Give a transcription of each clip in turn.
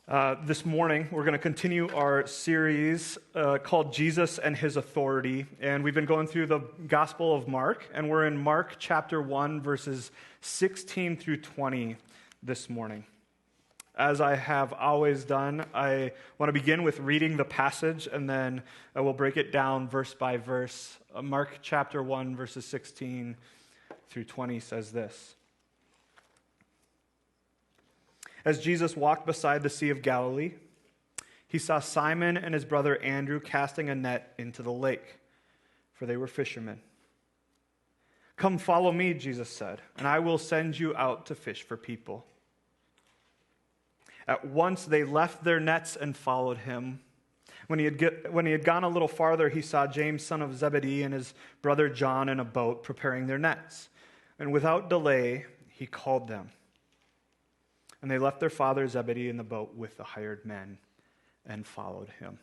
This morning, we're going to continue our series called Jesus and His Authority. And we've been going through the Gospel of Mark, and we're in Mark chapter 1, verses 16 through 20 this morning. As I have always done, I want to begin with reading the passage, and then I will break it down verse by verse. Mark chapter 1, verses 16 through 20 says this. As Jesus walked beside the Sea of Galilee, he saw Simon and his brother Andrew casting a net into the lake, for they were fishermen. "Come follow me," Jesus said, "and I will send you out to fish for people." At once they left their nets and followed him. When he had gone a little farther, he saw James, son of Zebedee, and his brother John in a boat preparing their nets. And without delay, he called them. And they left their father Zebedee in the boat with the hired men and followed him.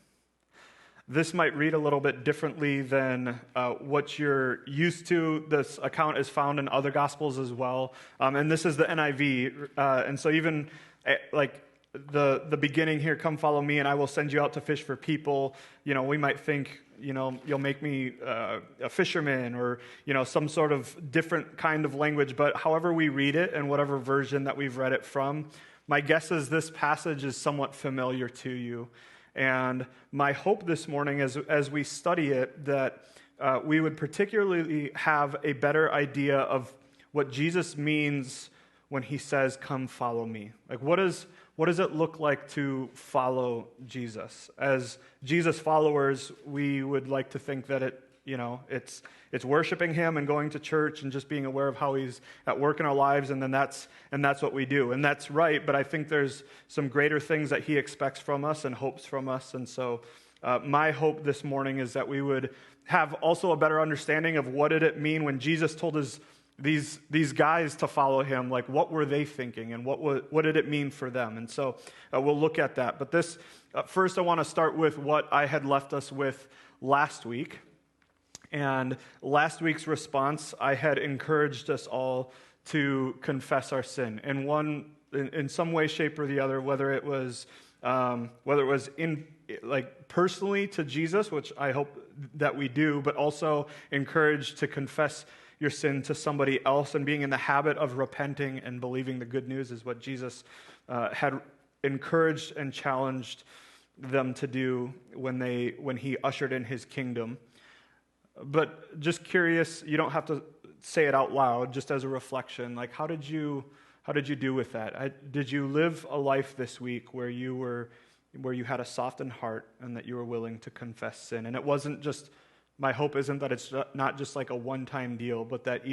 This might read a little bit differently than what you're used to. This account is found in other Gospels as well. And this is the NIV. And so even like the beginning here, "Come follow me and I will send you out to fish for people," we might think, "You'll make me a fisherman," or, some sort of different kind of language. But however we read it and whatever version that we've read it from, my guess is this passage is somewhat familiar to you. And my hope this morning as we study it, that we would particularly have a better idea of what Jesus means when he says, "Come follow me." Like, what does it look like to follow Jesus? As Jesus followers, we would like to think that it's worshiping him and going to church and just being aware of how he's at work in our lives, and then that's what we do. And that's right, but I think there's some greater things that he expects from us and hopes from us. And so my hope this morning is that we would have also a better understanding of what did it mean when Jesus told these guys to follow him. Like, what were they thinking, and what did it mean for them? And so we'll look at that. But first I want to start with what I had left us with last week. And last week's response, I had encouraged us all to confess our sin in some way, shape, or the other, whether it was in personally to Jesus, which I hope that we do, but also encouraged to confess your sin to somebody else, and being in the habit of repenting and believing the good news is what Jesus had encouraged and challenged them to do when he ushered in his kingdom. But just curious, you don't have to say it out loud, just as a reflection. Like, how did you do with that? Did you live a life this week where you had a softened heart and that you were willing to confess sin? And it wasn't just, my hope isn't that it's not just like a one-time deal, but that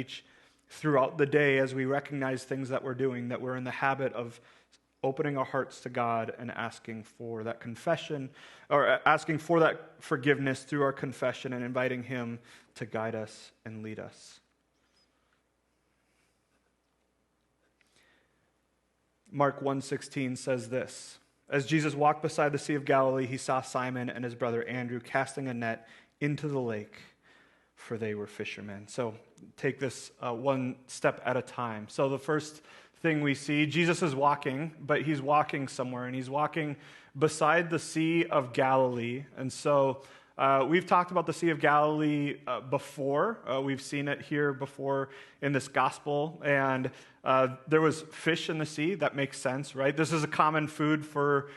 throughout the day, as we recognize things that we're doing, that we're in the habit of opening our hearts to God and asking for that confession, or asking for that forgiveness through our confession, and inviting him to guide us and lead us. Mark 1:16 says this: "As Jesus walked beside the Sea of Galilee, he saw Simon and his brother Andrew casting a net into the lake, for they were fishermen." So take this one step at a time. So the first thing we see, Jesus is walking, but he's walking somewhere, and he's walking beside the Sea of Galilee. And so we've talked about the Sea of Galilee before. We've seen it here before in this gospel, and there was fish in the sea. That makes sense, right? This is a common food for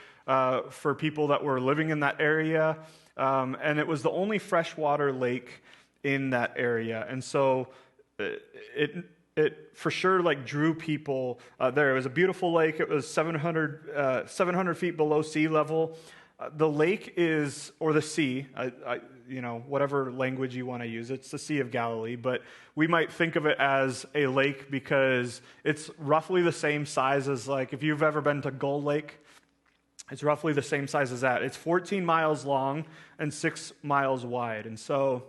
people that were living in that area, and it was the only freshwater lake in that area. And so it for sure drew people there. It was a beautiful lake. It was 700 feet below sea level. The lake is, or the sea, whatever language you want to use, it's the Sea of Galilee, but we might think of it as a lake because it's roughly the same size as, if you've ever been to Gull Lake, it's roughly the same size as that. It's 14 miles long and 6 miles wide. And so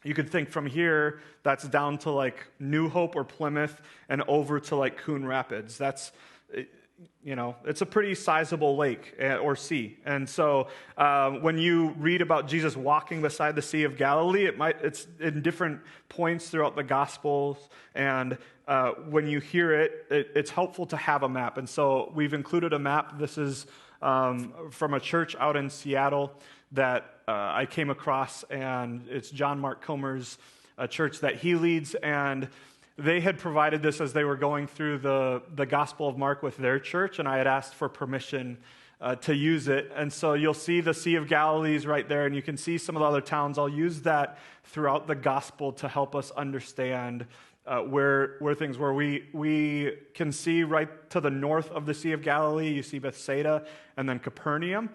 you could think from here, that's down to New Hope or Plymouth and over to Coon Rapids. That's, it's a pretty sizable lake or sea. And so when you read about Jesus walking beside the Sea of Galilee, it's in different points throughout the Gospels. And when you hear it, it's helpful to have a map. And so we've included a map. This is from a church out in Seattle that I came across, and it's John Mark Comer's church that he leads, and they had provided this as they were going through the Gospel of Mark with their church, and I had asked for permission to use it. And so you'll see the Sea of Galilee is right there, and you can see some of the other towns. I'll use that throughout the Gospel to help us understand where things were. We can see right to the north of the Sea of Galilee, you see Bethsaida and then Capernaum.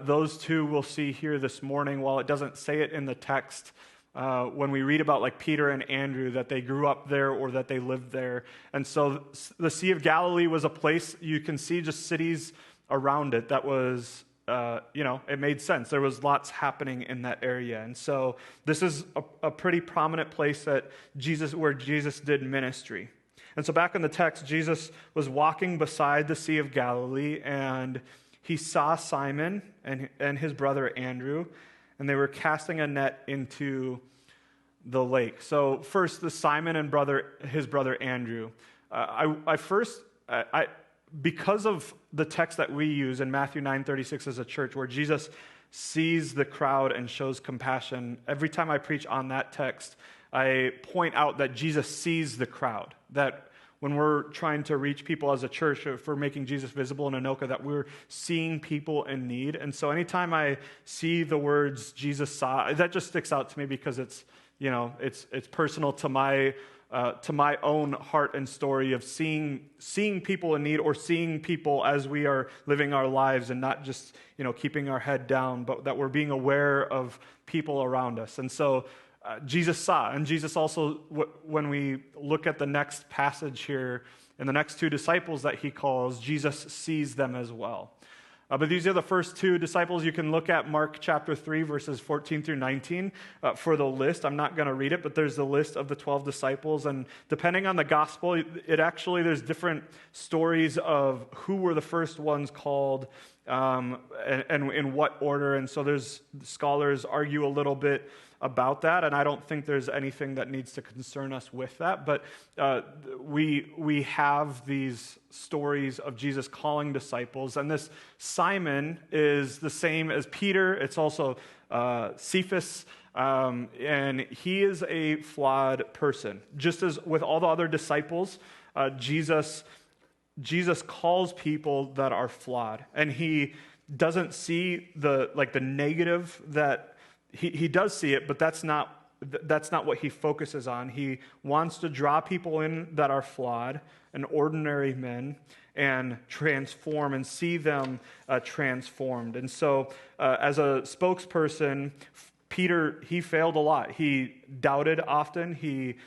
Those two we'll see here this morning. While it doesn't say it in the text, when we read about like Peter and Andrew, that they grew up there or that they lived there. And so the Sea of Galilee was a place you can see just cities around it that was, it made sense. There was lots happening in that area. And so this is a pretty prominent place where Jesus did ministry. And so back in the text, Jesus was walking beside the Sea of Galilee, and he saw Simon and his brother Andrew, and they were casting a net into the lake. So first, the Simon and his brother Andrew. Because of the text that we use in Matthew 9:36 as a church, where Jesus sees the crowd and shows compassion, every time I preach on that text, I point out that Jesus sees the crowd, that when we're trying to reach people as a church, if we're making Jesus visible in Anoka, that we're seeing people in need. And so anytime I see the words Jesus saw, that just sticks out to me because it's personal to my own heart and story of seeing people in need, or seeing people as we are living our lives, and not just keeping our head down, but that we're being aware of people around us. And so Jesus saw, and Jesus also, when we look at the next passage here, in the next two disciples that he calls, Jesus sees them as well. But these are the first two disciples. You can look at Mark chapter 3, verses 14 through 19 for the list. I'm not going to read it, but there's the list of the 12 disciples. And depending on the gospel, there's different stories of who were the first ones called and in what order. And so scholars argue a little bit about that, and I don't think there's anything that needs to concern us with that. But we have these stories of Jesus calling disciples, and this Simon is the same as Peter. It's also Cephas, and he is a flawed person. Just as with all the other disciples, Jesus calls people that are flawed, and he doesn't see the negative that. He does see it, but that's not what he focuses on. He wants to draw people in that are flawed and ordinary men, and transform and see them transformed. And so as a spokesperson, Peter, he failed a lot. He doubted often. He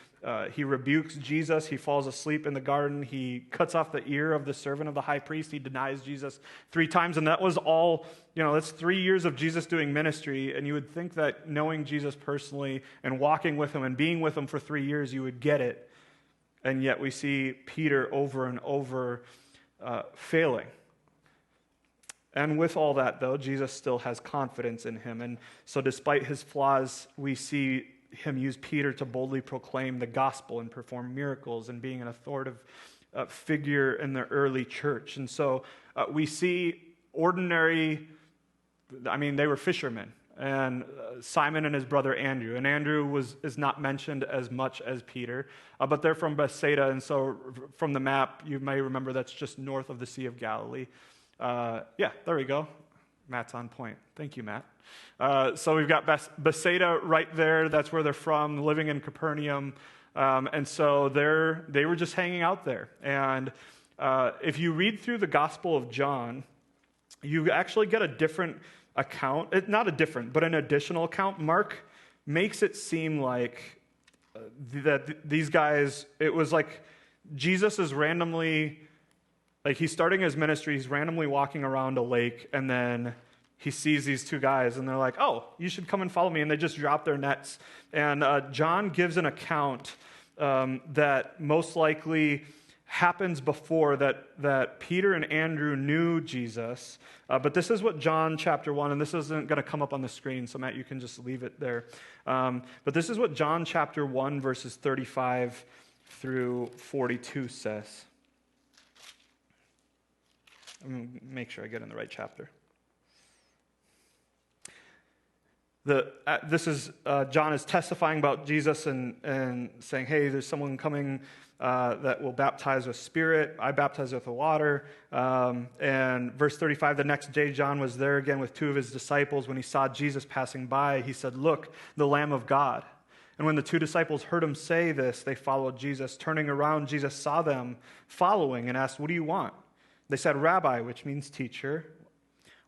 rebukes Jesus. He falls asleep in the garden. He cuts off the ear of the servant of the high priest. He denies Jesus 3 times. And that was all, that's 3 years of Jesus doing ministry. And you would think that knowing Jesus personally and walking with him and being with him for 3 years, you would get it. And yet we see Peter over and over failing. And with all that, though, Jesus still has confidence in him. And so despite his flaws, we see him use Peter to boldly proclaim the gospel and perform miracles, and being an authoritative figure in the early church. And so we see they were fishermen, and Simon and his brother Andrew. And Andrew is not mentioned as much as Peter, but they're from Bethsaida, and so from the map, you may remember that's just north of the Sea of Galilee. There we go. Matt's on point. Thank you, Matt. So we've got Bethsaida right there. That's where they're from, living in Capernaum. And so they were just hanging out there. And if you read through the Gospel of John, you actually get a different account. Not a different, but an additional account. Mark makes it seem like that these guys, it was like Jesus is randomly... he's starting his ministry, he's randomly walking around a lake, and then he sees these two guys, and they're like, oh, you should come and follow me, and they just drop their nets. And John gives an account that most likely happens before that Peter and Andrew knew Jesus. But this is what John chapter 1, and this isn't going to come up on the screen, so Matt, you can just leave it there. But this is what John chapter 1, verses 35 through 42 says. I'm going to make sure I get in the right chapter. John is testifying about Jesus and saying, hey, there's someone coming that will baptize with Spirit. I baptize with the water. And verse 35, the next day John was there again with two of his disciples. When he saw Jesus passing by, he said, look, the Lamb of God. And when the two disciples heard him say this, they followed Jesus. Turning around, Jesus saw them following and asked, what do you want? They said, Rabbi, which means teacher,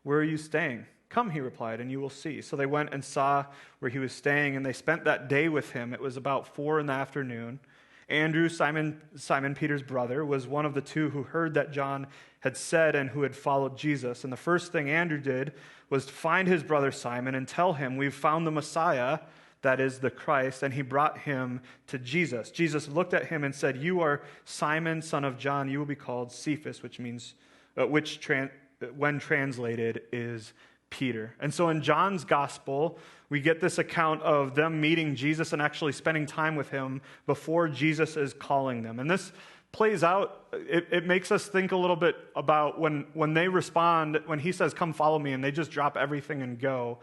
where are you staying? Come, he replied, and you will see. So they went and saw where he was staying, and they spent that day with him. It was about 4 p.m. Andrew, Simon Peter's brother, was one of the two who heard that John had said and who had followed Jesus. And the first thing Andrew did was to find his brother Simon and tell him, we've found the Messiah, that is the Christ, and he brought him to Jesus. Jesus looked at him and said, you are Simon, son of John. You will be called Cephas, which means, when translated, is Peter. And so in John's gospel, we get this account of them meeting Jesus and actually spending time with him before Jesus is calling them. And this plays out, it makes us think a little bit about when they respond, when he says, come follow me, and they just drop everything and go.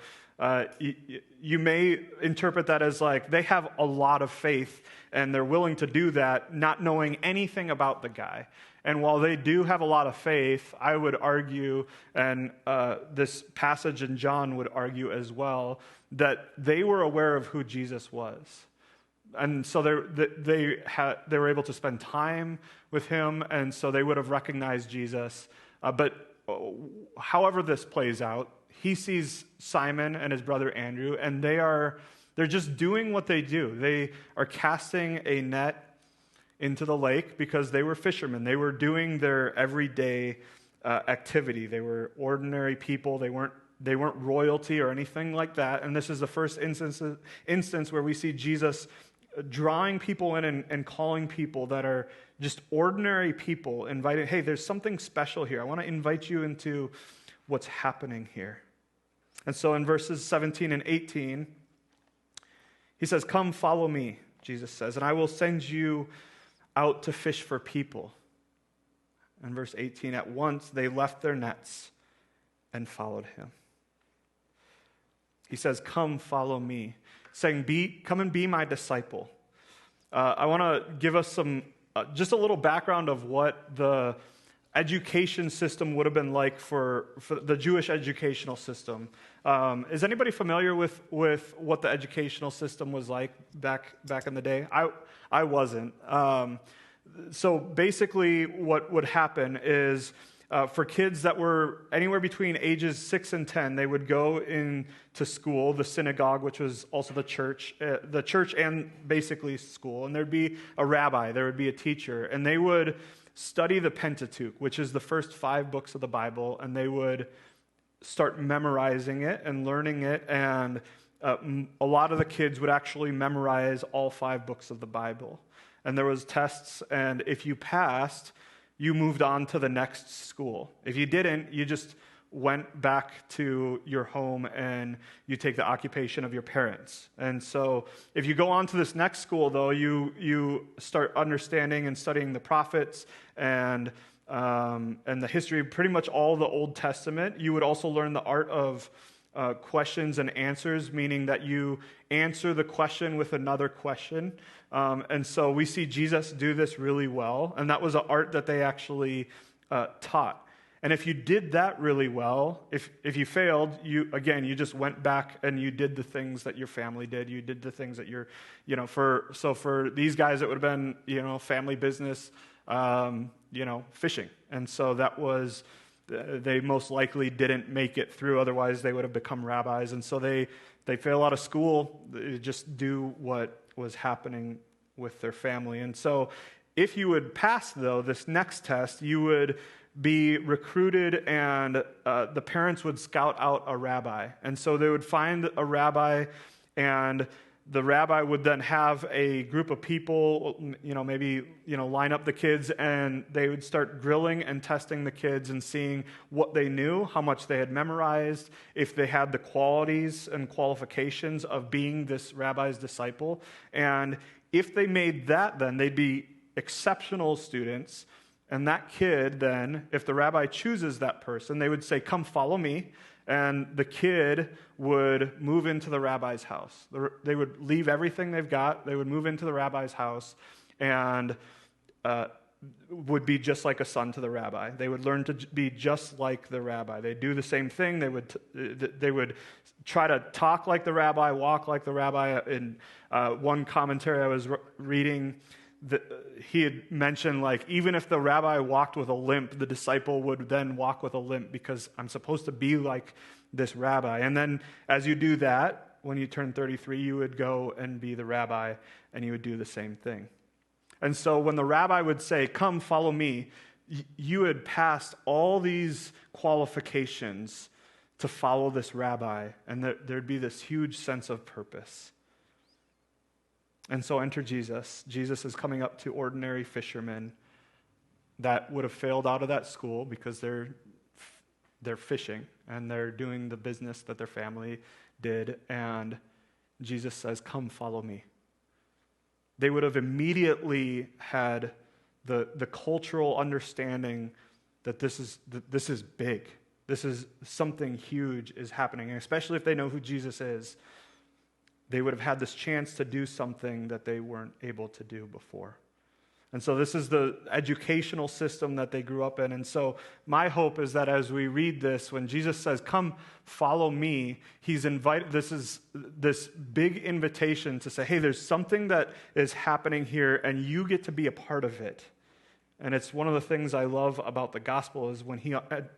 You may interpret that as like they have a lot of faith and they're willing to do that, not knowing anything about the guy. And while they do have a lot of faith, I would argue, and this passage in John would argue as well, that they were aware of who Jesus was. And so they were able to spend time with him, and so they would have recognized Jesus. But however this plays out, he sees Simon and his brother Andrew, and they're just doing what they do. They are casting a net into the lake because they were fishermen. They were doing their everyday activity. They were ordinary people. They weren't royalty or anything like that. And this is the first instance where we see Jesus drawing people in and calling people that are just ordinary people, inviting, hey, there's something special here. I want to invite you into what's happening here. And so in verses 17 and 18, he says, come follow me, Jesus says, and I will send you out to fish for people. And verse 18, at once they left their nets and followed him. He says, come follow me, saying, come and be my disciple. I want to give us some, just a little background of what the education system would have been like for the Jewish educational system. Is anybody familiar with what the educational system was like back in the day? I wasn't. So basically what would happen is for kids that were anywhere between ages 6 and 10, they would go into school, the synagogue, which was also the church and basically school, and there'd be a rabbi, there would be a teacher, and they would study the Pentateuch, which is the first 5 books of the Bible, and they would start memorizing it and learning it, and a lot of the kids would actually memorize all 5 books of the Bible. And there was tests, and if you passed, you moved on to the next school. If you didn't, you just went back to your home and you take the occupation of your parents. And so if you go on to this next school, though, you start understanding and studying the prophets and the history of pretty much all the Old Testament. You would also learn the art of questions and answers, meaning that you answer the question with another question. And so we see Jesus do this really well, and that was an art that they actually taught. And if you did that really well, if you failed, you just went back and you did the things that your family did. You did the things that for these guys, it would have been, family business, fishing. And so that was, they most likely didn't make it through. Otherwise, they would have become rabbis. And so they fail out of school, they just do what was happening with their family. And so if you would pass, though, this next test, you would be recruited, and the parents would scout out a rabbi. And so they would find a rabbi, and the rabbi would then have a group of people, maybe line up the kids, and they would start grilling and testing the kids and seeing what they knew, how much they had memorized, if they had the qualities and qualifications of being this rabbi's disciple. And if they made that, then they'd be exceptional students. And that kid then, if the rabbi chooses that person, they would say, "Come follow me." And the kid would move into the rabbi's house. They would leave everything they've got. They would move into the rabbi's house and would be just like a son to the rabbi. They would learn to be just like the rabbi. They'd do the same thing. They would try to talk like the rabbi, walk like the rabbi. In one commentary I was reading, he had mentioned, even if the rabbi walked with a limp, the disciple would then walk with a limp, because I'm supposed to be like this rabbi. And then as you do that, when you turn 33, you would go and be the rabbi, and you would do the same thing. And so when the rabbi would say, "Come, follow me," you had passed all these qualifications to follow this rabbi, and there'd be this huge sense of purpose. And so enter Jesus. Jesus is coming up to ordinary fishermen that would have failed out of that school because they're fishing and they're doing the business that their family did. And Jesus says, "Come, follow me." They would have immediately had the cultural understanding that this is big. This is something huge is happening, and especially if they know who Jesus is. They would have had this chance to do something that they weren't able to do before. And so this is the educational system that they grew up in. And so my hope is that as we read this, when Jesus says, "Come, follow me," he's invited, this is this big invitation to say, hey, there's something that is happening here, and you get to be a part of it. And it's one of the things I love about the gospel is when he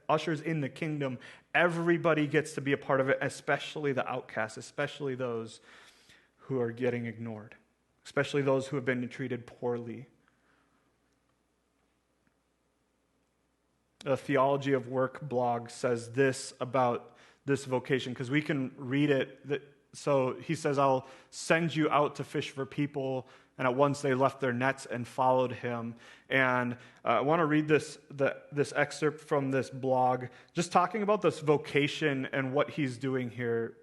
ushers in the kingdom, everybody gets to be a part of it, especially the outcasts, especially those who are getting ignored, especially those who have been treated poorly. A Theology of Work blog says this about this vocation, because we can read it. So he says, "I'll send you out to fish for people." And at once they left their nets and followed him. And I want to read this excerpt from this blog, just talking about this vocation and what he's doing here.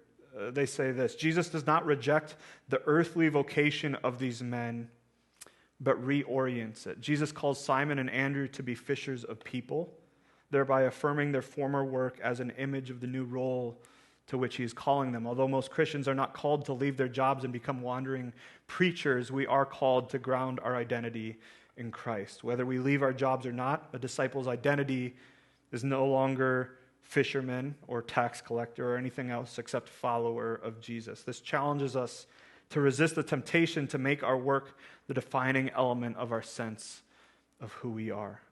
They say this: "Jesus does not reject the earthly vocation of these men, but reorients it. Jesus calls Simon and Andrew to be fishers of people, thereby affirming their former work as an image of the new role to which he is calling them. Although most Christians are not called to leave their jobs and become wandering preachers, we are called to ground our identity in Christ. Whether we leave our jobs or not, a disciple's identity is no longer fisherman or tax collector or anything else except follower of Jesus. This challenges us to resist the temptation to make our work the defining element of our sense of who we are."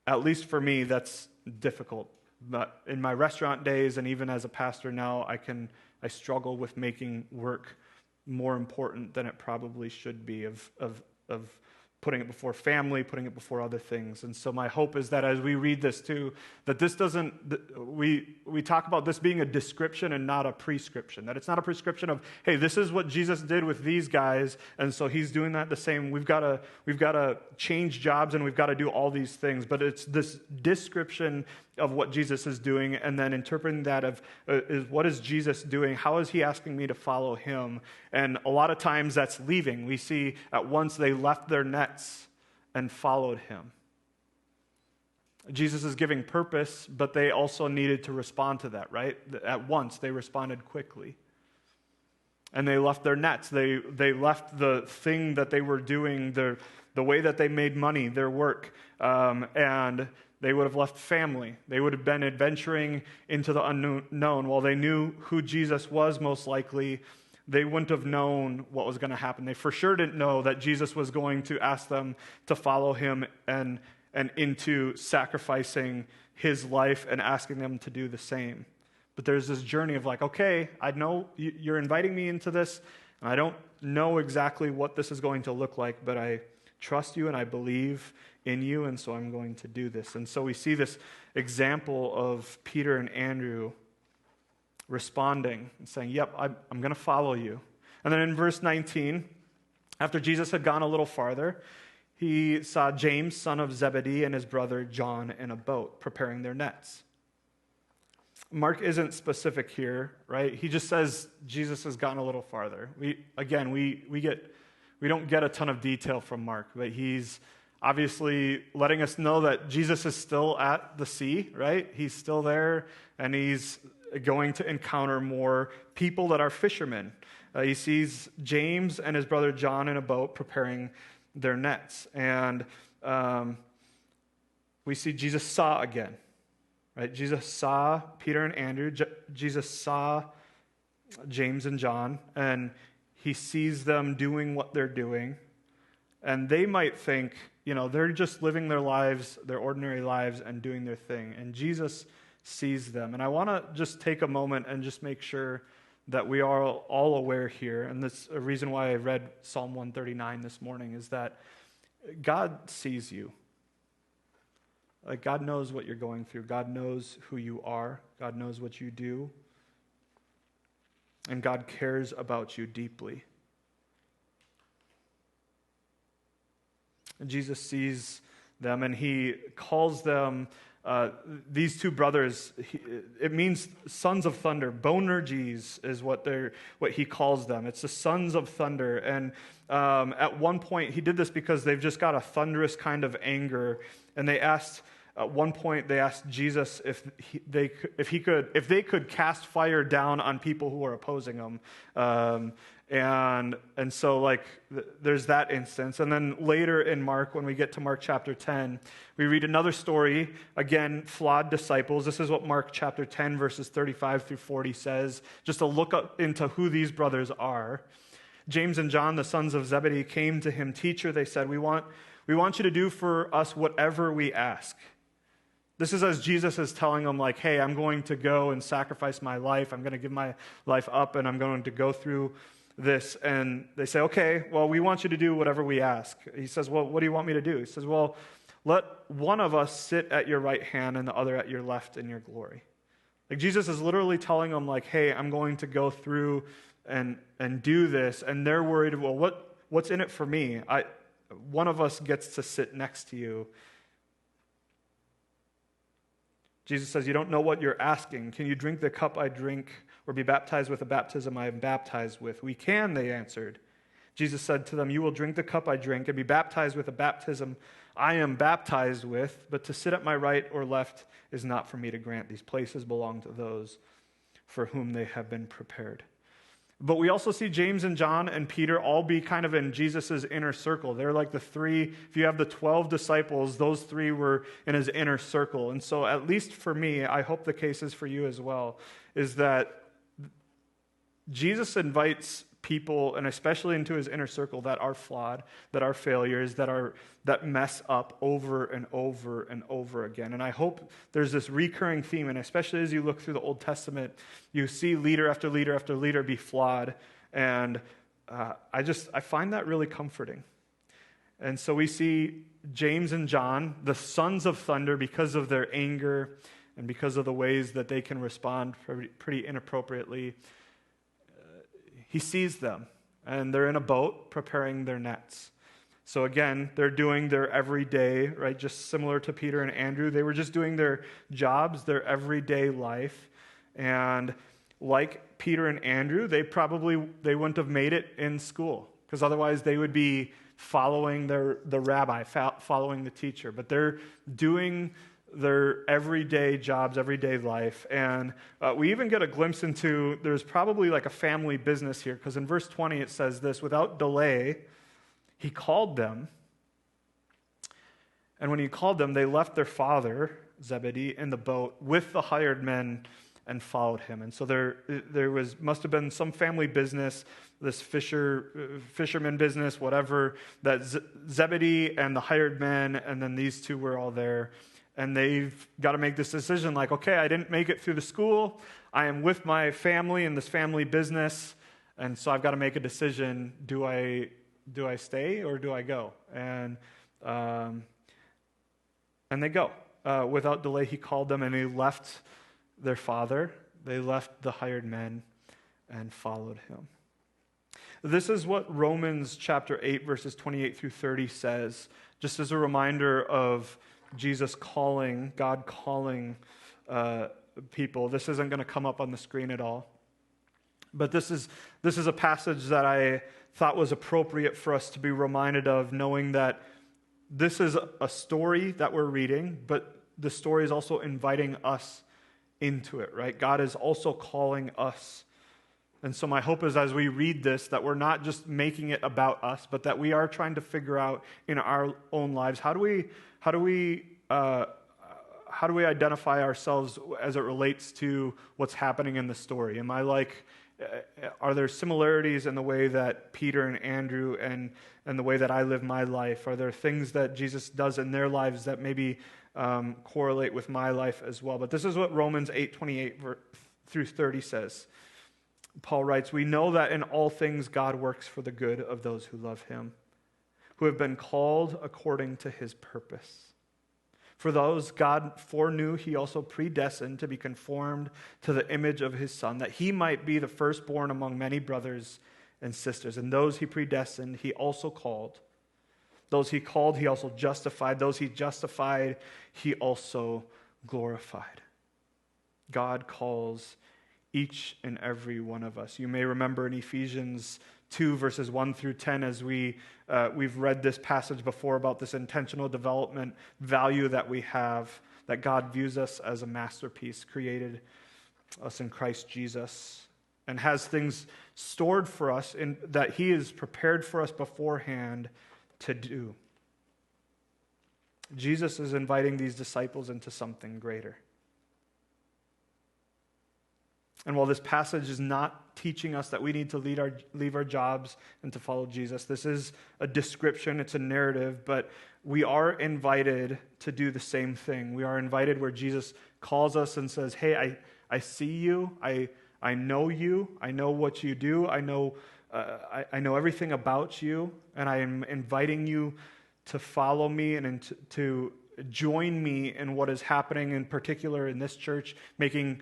At least for me, that's difficult. But in my restaurant days, and even as a pastor now, I struggle with making work more important than it probably should be, of putting it before family, putting it before other things. And so my hope is that as we read this too, that this doesn't, we talk about this being a description and not a prescription. That it's not a prescription of, hey, this is what Jesus did with these guys, and so he's doing that the same. We've got to change jobs and we've got to do all these things. But it's this description of what Jesus is doing, and then interpreting that is what is Jesus doing? How is he asking me to follow him? And a lot of times that's leaving. We see at once they left their nets and followed him. Jesus is giving purpose, but they also needed to respond to that, right? At once they responded quickly. And they left their nets. They left the thing that they were doing, the way that they made money, their work, and they would have left family. They would have been adventuring into the unknown. While they knew who Jesus was, most likely, they wouldn't have known what was going to happen. They for sure didn't know that Jesus was going to ask them to follow him and into sacrificing his life and asking them to do the same. But there's this journey of okay, I know you're inviting me into this, and I don't know exactly what this is going to look like, but I trust you and I believe in you, and so I'm going to do this. And so we see this example of Peter and Andrew responding and saying, yep, I'm going to follow you. And then in verse 19, after Jesus had gone a little farther, he saw James, son of Zebedee, and his brother John in a boat, preparing their nets. Mark isn't specific here, right? He just says Jesus has gone a little farther. We don't get a ton of detail from Mark, but he's obviously letting us know that Jesus is still at the sea, right? He's still there, and he's going to encounter more people that are fishermen. He sees James and his brother John in a boat preparing their nets. And we see Jesus saw again, right? Jesus saw Peter and Andrew. Jesus saw James and John, and he sees them doing what they're doing. And they might think, they're just living their lives, their ordinary lives, and doing their thing. And Jesus sees them. And I want to just take a moment and just make sure that we are all aware here, and this is a reason why I read Psalm 139 this morning, is that God sees you. Like, God knows what you're going through. God knows who you are. God knows what you do. And God cares about you deeply. And Jesus sees them, and he calls them, these two brothers, it means sons of thunder. Bonerges is what he calls them. It's the sons of thunder. And at one point, he did this because they've just got a thunderous kind of anger. And at one point, they asked Jesus if they could cast fire down on people who are opposing them. And so there's that instance. And then later in Mark, when we get to Mark chapter 10, we read another story, again, flawed disciples. This is what Mark chapter 10, verses 35 through 40 says, just to look up into who these brothers are. James and John, the sons of Zebedee, came to him. Teacher, they said, we want you to do for us whatever we ask. This is as Jesus is telling them, hey, I'm going to go and sacrifice my life. I'm going to give my life up, and I'm going to go through this. And they say, okay, well, we want you to do whatever we ask. He says, well, what do you want me to do? He says, well, let one of us sit at your right hand and the other at your left in your glory. Jesus is literally telling them, hey, I'm going to go through and do this. And they're worried, well, what's in it for me? One of us gets to sit next to you. Jesus says, you don't know what you're asking. Can you drink the cup I drink, or be baptized with the baptism I am baptized with? We can, they answered. Jesus said to them, you will drink the cup I drink and be baptized with the baptism I am baptized with, but to sit at my right or left is not for me to grant. These places belong to those for whom they have been prepared. But we also see James and John and Peter all be kind of in Jesus' inner circle. They're like the three, if you have the 12 disciples, those three were in his inner circle. And so at least for me, I hope the case is for you as well, is that Jesus invites people, and especially into his inner circle, that are flawed, that are failures, that mess up over and over and over again. And I hope there's this recurring theme, and especially as you look through the Old Testament, you see leader after leader after leader be flawed, and I find that really comforting. And so we see James and John, the sons of thunder, because of their anger and because of the ways that they can respond pretty inappropriately. He sees them, and they're in a boat preparing their nets. So again, they're doing their everyday, right? Just similar to Peter and Andrew. They were just doing their jobs, their everyday life. And like Peter and Andrew, they wouldn't have made it in school, because otherwise they would be following the rabbi, following the teacher. But they're doing their everyday jobs, everyday life. And we even get a glimpse into, there's probably a family business here, because in verse 20 it says this, without delay, he called them. And when he called them, they left their father, Zebedee, in the boat with the hired men and followed him. And so there must have been some family business, this fisherman business, whatever, that Zebedee and the hired men, and then these two were all there. And they've got to make this decision, okay, I didn't make it through the school. I am with my family in this family business, and so I've got to make a decision. Do I stay or do I go? And they go. Without delay, he called them, and they left their father. They left the hired men and followed him. This is what Romans chapter 8, verses 28 through 30 says, just as a reminder of Jesus calling, God calling people. This isn't going to come up on the screen at all. But this is a passage that I thought was appropriate for us to be reminded of, knowing that this is a story that we're reading, but the story is also inviting us into it, right? God is also calling us. And so my hope is as we read this, that we're not just making it about us, but that we are trying to figure out in our own lives, how do we identify ourselves as it relates to what's happening in the story? Am I like, are there similarities in the way that Peter and Andrew and the way that I live my life? Are there things that Jesus does in their lives that maybe correlate with my life as well? But this is what Romans 8:28 through 30 says. Paul writes, "We know that in all things God works for the good of those who love him, who have been called according to his purpose. For those God foreknew, he also predestined to be conformed to the image of his Son, that he might be the firstborn among many brothers and sisters. And those he predestined, he also called. Those he called, he also justified. Those he justified, he also glorified." God calls each and every one of us. You may remember in Ephesians 2, verses 1 through 10, as we've read this passage before about this intentional development value that we have, that God views us as a masterpiece, created us in Christ Jesus, and has things stored for us that he has prepared for us beforehand to do. Jesus is inviting these disciples into something greater. And while this passage is not teaching us that we need to leave our jobs and to follow Jesus, this is a description, it's a narrative, but we are invited to do the same thing. We are invited where Jesus calls us and says, "Hey, I see you, I know you, I know what you do, I know everything about you, and I am inviting you to follow me and to join me in what is happening, in particular in this church, making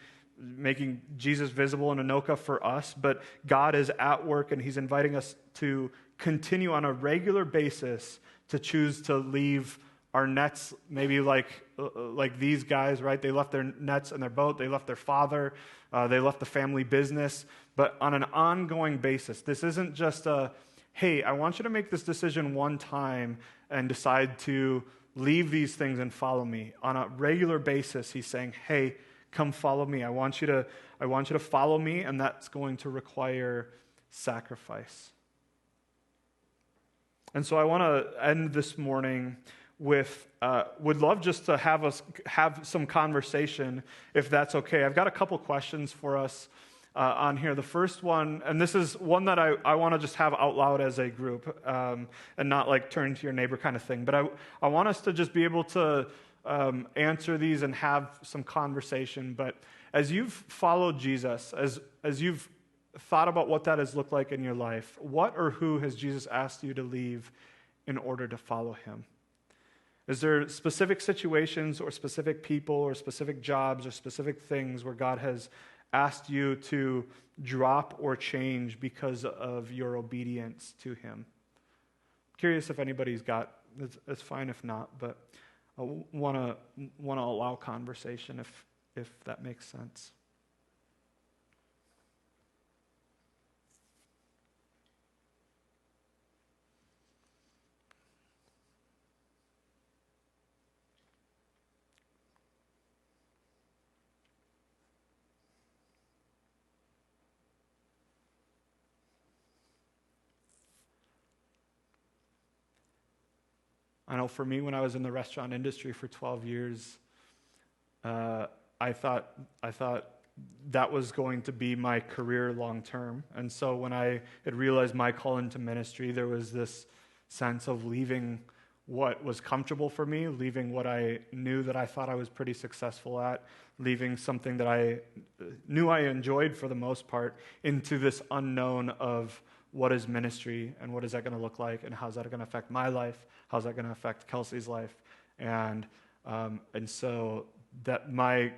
Jesus visible in Anoka for us, but God is at work and he's inviting us to continue on a regular basis to choose to leave our nets, maybe like these guys, right? They left their nets and their boat, they left their father, they left the family business, but on an ongoing basis. This isn't just hey, I want you to make this decision one time and decide to leave these things and follow me. On a regular basis, he's saying, hey, come follow me. I want you to follow me, and that's going to require sacrifice. And so I want to end this morning with, would love just to have us have some conversation, if that's okay. I've got a couple questions for us on here. The first one, and this is one that I want to just have out loud as a group, and not like turn to your neighbor kind of thing, but I want us to just be able to answer these and have some conversation. But as you've followed Jesus, as you've thought about what that has looked like in your life, what or who has Jesus asked you to leave in order to follow him? Is there specific situations or specific people or specific jobs or specific things where God has asked you to drop or change because of your obedience to him? Curious if anybody's got, it's fine if not, but I want to allow conversation if that makes sense. I know for me, when I was in the restaurant industry for 12 years, I thought that was going to be my career long term. And so when I had realized my call into ministry, there was this sense of leaving what was comfortable for me, leaving what I knew that I thought I was pretty successful at, leaving something that I knew I enjoyed for the most part, into this unknown of what is ministry and what is that going to look like and how's that going to affect my life, how's that going to affect Kelsey's life. And so that my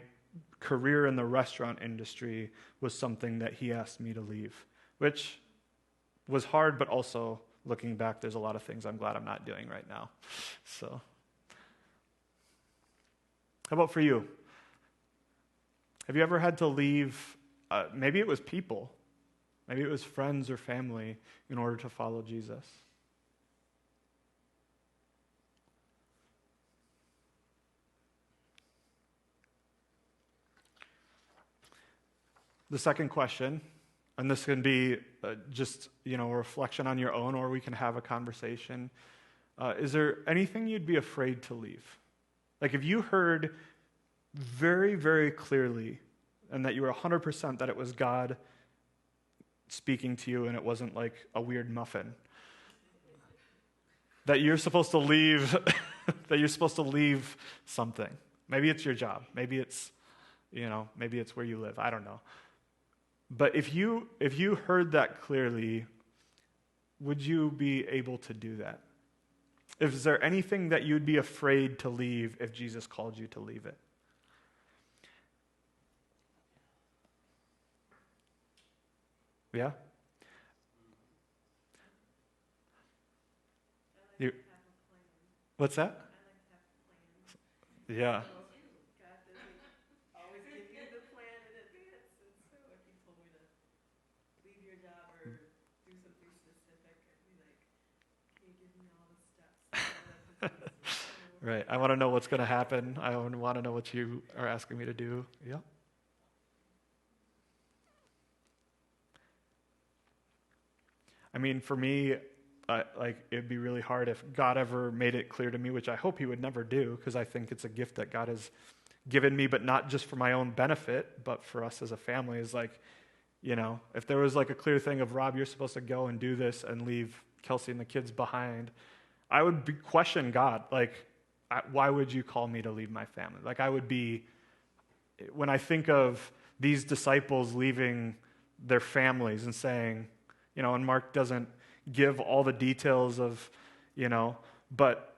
career in the restaurant industry was something that he asked me to leave, which was hard, but also looking back, there's a lot of things I'm glad I'm not doing right now. So, how about for you? Have you ever had to leave, maybe it was people, maybe it was friends or family in order to follow Jesus? The second question, and this can be just, a reflection on your own, or we can have a conversation. Is there anything you'd be afraid to leave? Like if you heard very, very clearly, and that you were 100% that it was God speaking to you and it wasn't like a weird muffin, that you're supposed to leave, that you're supposed to leave something. Maybe it's your job. Maybe it's, maybe it's where you live. I don't know. But if you heard that clearly, would you be able to do that? Is there anything that you'd be afraid to leave if Jesus called you to leave it? Yeah? You, what's that? Yeah. Right. I want to know what's going to happen. I want to know what you are asking me to do. Yeah. I mean, for me, it'd be really hard if God ever made it clear to me, which I hope he would never do, because I think it's a gift that God has given me, but not just for my own benefit, but for us as a family, is like, if there was like a clear thing of, Rob, you're supposed to go and do this and leave Kelsey and the kids behind, I would question God. Like, why would you call me to leave my family? Like, when I think of these disciples leaving their families and saying, and Mark doesn't give all the details of, but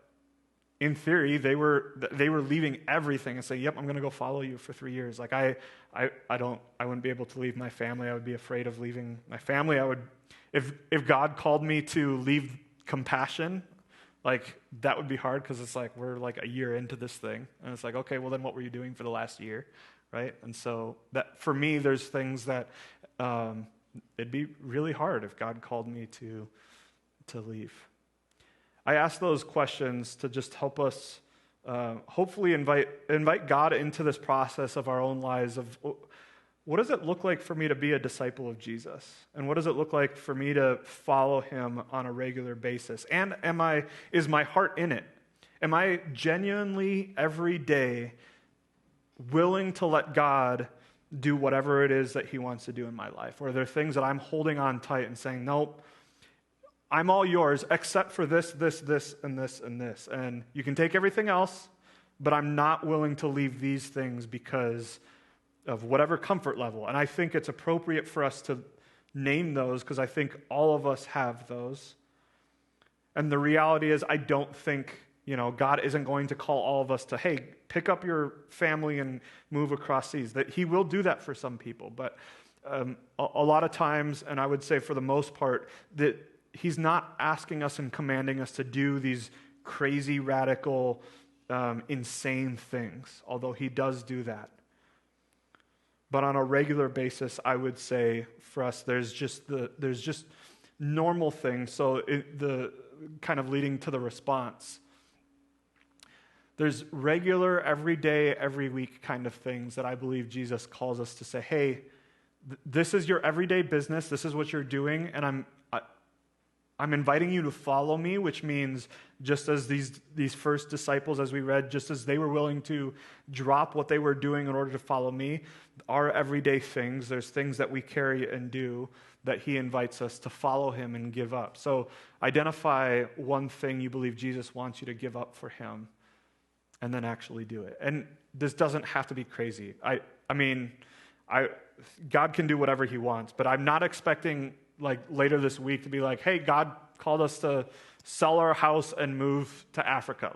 in theory, they were leaving everything and say, yep, I'm going to go follow you for 3 years. Like, I wouldn't be able to leave my family. I would be afraid of leaving my family. If God called me to leave Compassion, like, that would be hard, because it's like we're like a year into this thing, and it's like, okay, well then what were you doing for the last year, right? And so that, for me, there's things that it'd be really hard if God called me to leave. I ask those questions to just help us hopefully invite God into this process of our own lives of, what does it look like for me to be a disciple of Jesus? And what does it look like for me to follow him on a regular basis? And is my heart in it? Am I genuinely every day willing to let God do whatever it is that he wants to do in my life? Or are there things that I'm holding on tight and saying, nope, I'm all yours except for this, this, and this, and this. And you can take everything else, but I'm not willing to leave these things because of whatever comfort level. And I think it's appropriate for us to name those, because I think all of us have those. And the reality is, I don't think, God isn't going to call all of us to, hey, pick up your family and move across seas. That he will do that for some people. But a lot of times, and I would say for the most part, that he's not asking us and commanding us to do these crazy, radical, insane things, although he does do that. But on a regular basis, I would say for us, there's just normal things. So the kind of leading to the response, there's regular, every day, every week kind of things that I believe Jesus calls us to say, hey, this is your everyday business. This is what you're doing, and I'm inviting you to follow me, which means just as these first disciples, as we read, just as they were willing to drop what they were doing in order to follow me, our everyday things, there's things that we carry and do that he invites us to follow him and give up. So identify one thing you believe Jesus wants you to give up for him, and then actually do it. And this doesn't have to be crazy. God can do whatever he wants, but I'm not expecting like later this week to be like, hey, God called us to sell our house and move to Africa,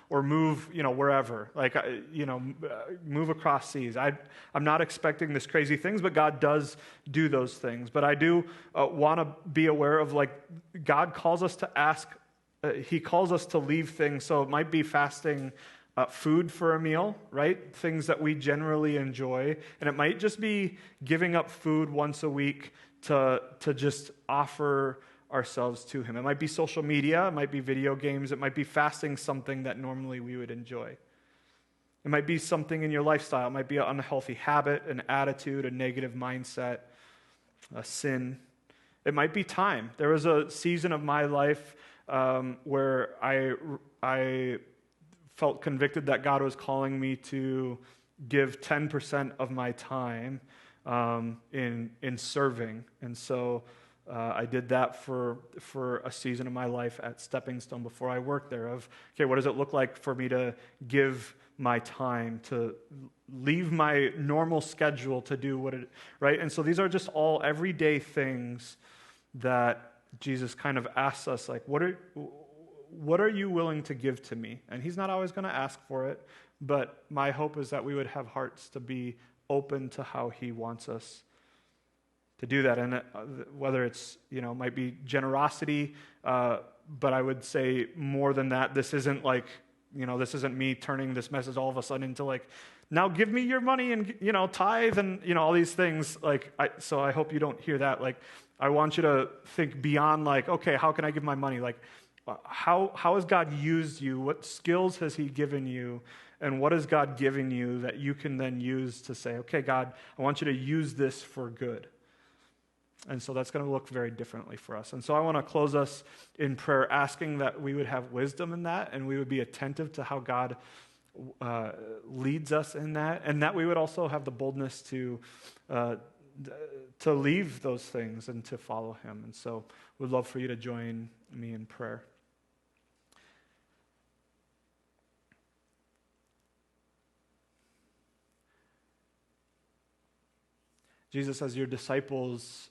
or move, wherever, move across seas. I'm not expecting this crazy things, but God does do those things. But I do want to be aware of, God calls us to ask. He calls us to leave things. So it might be fasting food for a meal, right? Things that we generally enjoy. And it might just be giving up food once a week to just offer ourselves to him. It might be social media, it might be video games, it might be fasting something that normally we would enjoy. It might be something in your lifestyle. It might be an unhealthy habit, an attitude, a negative mindset, a sin. It might be time. There was a season of my life where I felt convicted that God was calling me to give 10% of my time in serving. And so I did that for a season of my life at Stepping Stone before I worked there. What does it look like for me to give my time, to leave my normal schedule to do right? And so these are just all everyday things that Jesus kind of asks us, what are you willing to give to me? And he's not always going to ask for it, but my hope is that we would have hearts to be open to how he wants us to do that. And whether it's, might be generosity, but I would say more than that, this isn't this isn't me turning this message all of a sudden into now give me your money and, tithe and, all these things. So I hope you don't hear that. I want you to think beyond okay, how can I give my money? How has God used you? What skills has he given you? And what has God given you that you can then use to say, okay, God, I want you to use this for good. And so that's going to look very differently for us. And so I want to close us in prayer, asking that we would have wisdom in that, and we would be attentive to how God leads us in that, and that we would also have the boldness to leave those things and to follow him. And so we'd love for you to join me in prayer. Jesus, as your disciples,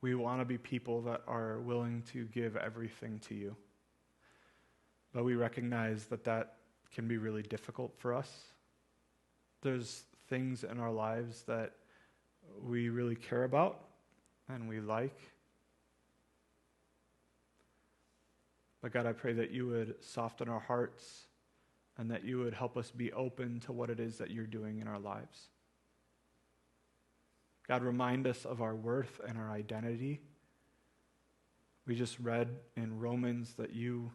we want to be people that are willing to give everything to you. But we recognize that can be really difficult for us. There's things in our lives that we really care about and we like. But God, I pray that you would soften our hearts and that you would help us be open to what it is that you're doing in our lives. God, remind us of our worth and our identity. We just read in Romans that you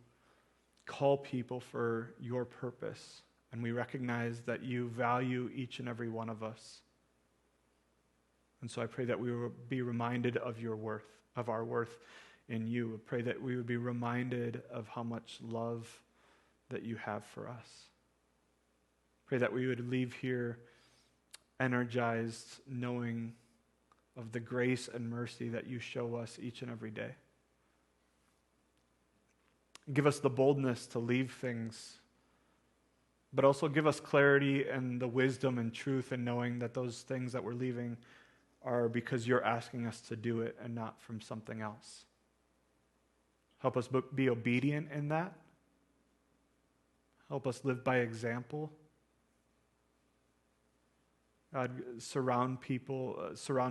call people for your purpose, and we recognize that you value each and every one of us. And so I pray that we will be reminded of your worth, of our worth in you. I pray that we would be reminded of how much love that you have for us. Pray that we would leave here energized, knowing of the grace and mercy that you show us each and every day. Give us the boldness to leave things, but also give us clarity and the wisdom and truth in knowing that those things that we're leaving are because you're asking us to do it and not from something else. Help us be obedient in that. Help us live by example. God, surround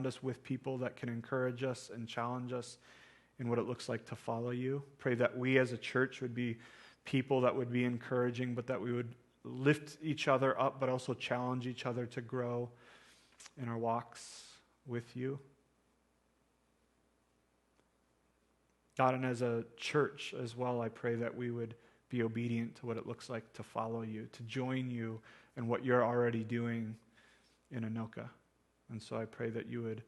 us with people that can encourage us and challenge us in what it looks like to follow you. Pray that we as a church would be people that would be encouraging, but that we would lift each other up, but also challenge each other to grow in our walks with you. God, and as a church as well, I pray that we would be obedient to what it looks like to follow you, to join you in what you're already doing in Anoka. And so I pray that you would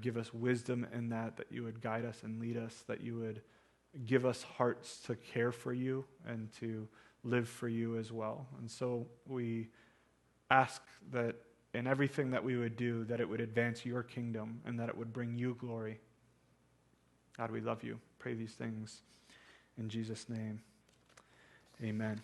give us wisdom in that you would guide us and lead us, that you would give us hearts to care for you and to live for you as well. And so we ask that in everything that we would do, that it would advance your kingdom and that it would bring you glory. God, we love you. Pray these things in Jesus' name. Amen.